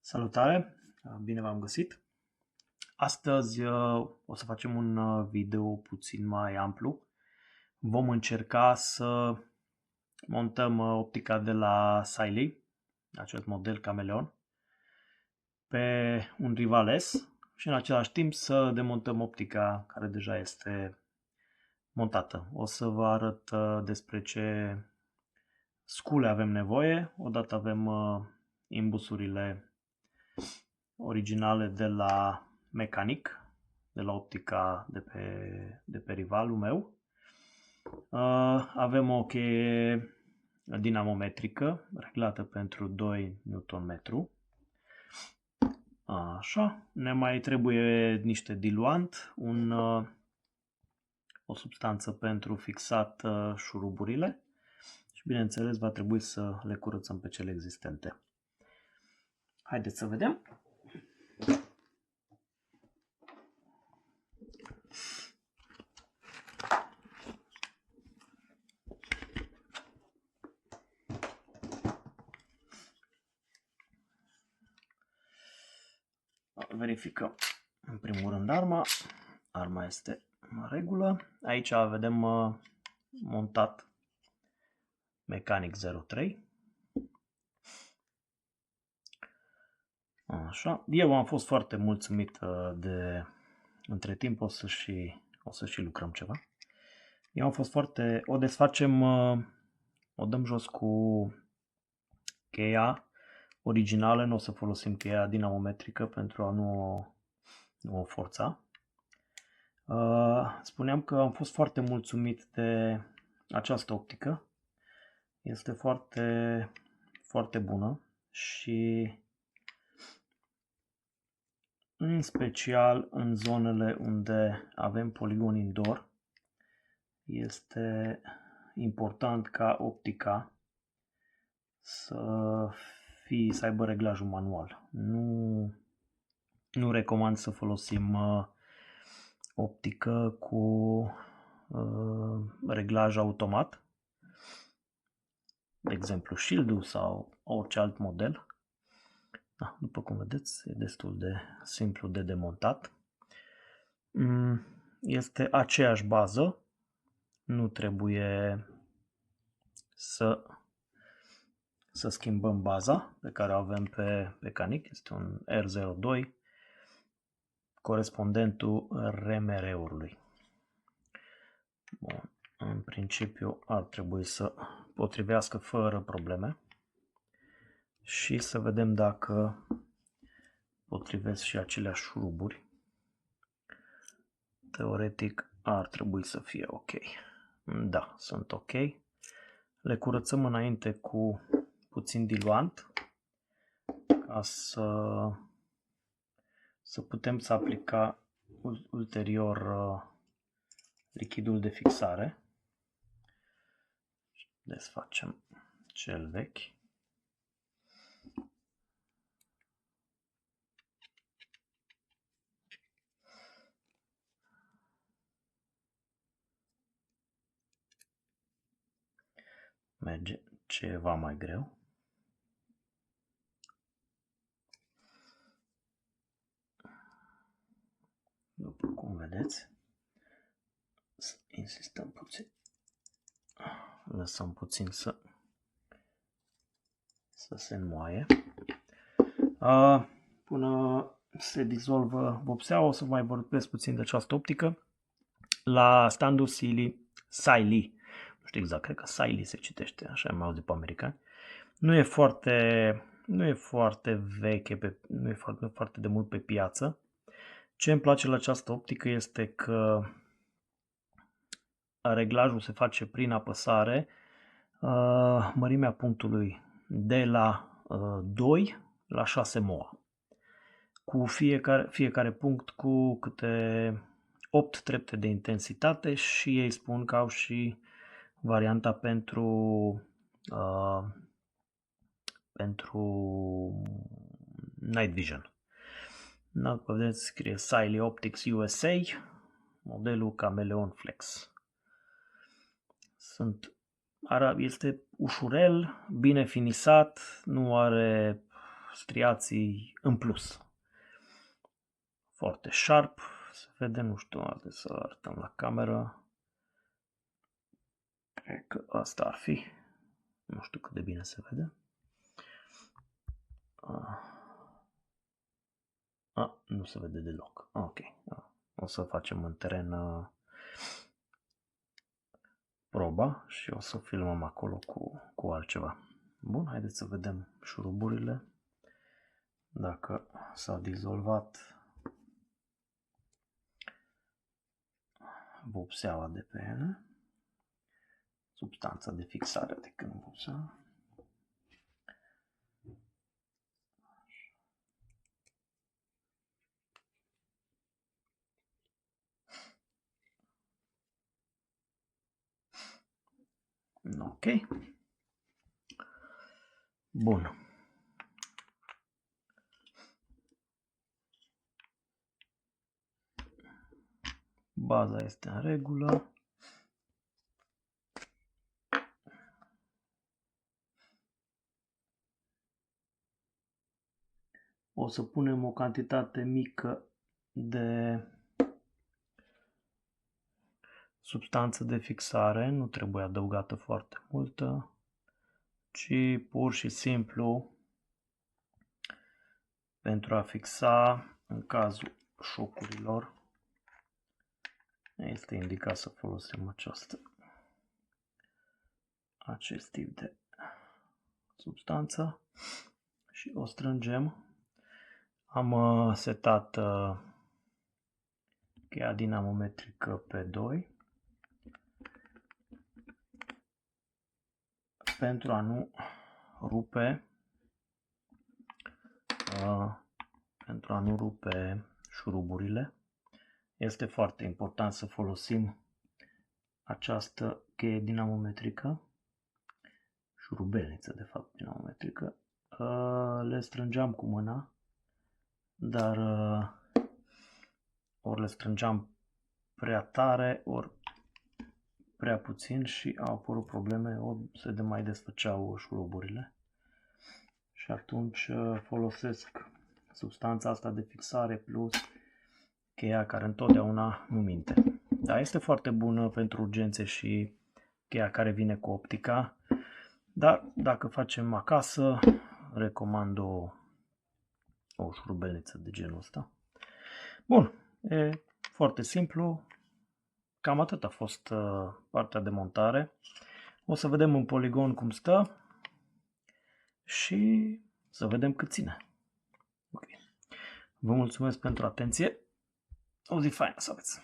Salutare, bine v-am găsit. Astăzi o să facem un video puțin mai amplu. Vom încerca să montăm optica de la Siley, acest model Cameleon, pe un rival S și în același timp să demontăm optica care deja este montată. O să vă arăt despre ce scule avem nevoie. Odată avem imbusurile originale de la Mechanic, de la optica de pe rivalul meu. Avem o cheie dinamometrică reglată pentru 2 Nm. Așa, ne mai trebuie niște diluant, o substanță pentru fixat șuruburile și bineînțeles va trebui să le curățăm pe cele existente. Haideți să vedem. Verificăm în primul rând arma. Arma este în regulă. Aici vedem montat Mechanic 03. Așa. Eu am fost foarte mulțumit de... Între timp o să și lucrăm ceva. Eu am fost foarte... O desfacem, o dăm jos cu cheia originală. Nu o să folosim cheia dinamometrică pentru a nu o forța. Spuneam că am fost foarte mulțumit de această optică. Este foarte, foarte bună și în special în zonele unde avem poligon indoor este important ca optica să aibă reglajul manual. Nu recomand să folosim optică cu reglaj automat, de exemplu Shield-ul sau orice alt model. Da, după cum vedeți, e destul de simplu de demontat. Este aceeași bază, nu trebuie să schimbăm baza pe care o avem pe Mechanic. Este un R02, corespondentul RMR-ului. Bun. În principiu ar trebui să potrivească fără probleme și să vedem dacă potrivesc și aceleași șuruburi. Teoretic ar trebui să fie ok. Da, sunt ok. Le curățăm înainte cu puțin diluant ca să putem să aplica ulterior lichidul de fixare. Desfacem cel vechi. Merge ceva mai greu. După cum vedeți, să insistăm puțin. Lăsăm puțin să se înmoaie. Până se dizolvă vopseaua, o să mai vorbesc puțin de această optică. La standul Siley, nu știu exact, cred că Siley se citește, așa am auzit pe americani. Nu e foarte veche, nu e foarte de mult pe piață. Ce îmi place la această optică este că reglajul se face prin apăsare, mărimea punctului de la 2 la 6 moa. Cu fiecare punct cu câte 8 trepte de intensitate și ei spun că au și varianta pentru Night Vision. Dacă vedeți, scrie Siley Optics USA, modelul Cameleon Flex. Este ușurel, bine finisat, nu are striații în plus. Foarte sharp, se vede, nu știu, haideți să arătăm la cameră. Cred că asta ar fi. Nu știu cât de bine se vede. Nu se vede deloc. Ok. O să facem în teren proba și o să filmăm acolo cu altceva. Bun, haideți să vedem șuruburile. Dacă s-a dizolvat vopseaua de pe ele. Substanța de fixare, adică nu vopseaua. Ok. Bun. Baza este în regulă. O să punem o cantitate mică de substanță de fixare, nu trebuie adăugată foarte multă, ci pur și simplu pentru a fixa în cazul șocurilor. Este indicat să folosim acest tip de substanță și o strângem. Am setat cheia dinamometrică pe 2 pentru a nu rupe șuruburile. Este foarte important să folosim această cheie dinamometrică, șurubelniță de fapt dinamometrică. Le strângeam cu mâna, dar ori le strângeam prea tare, ori prea puțin și au apărut probleme, ori se mai desfăceau șuruburile. Și atunci folosesc substanța asta de fixare plus cheia care întotdeauna nu minte. Dar este foarte bună pentru urgențe și cheia care vine cu optica. Dar dacă facem acasă, recomand o șurubelniță de genul ăsta. Bun, e foarte simplu. Cam atât a fost partea de montare. O să vedem în poligon cum stă și să vedem cât ține. Okay. Vă mulțumesc pentru atenție. O zi faină să aveți!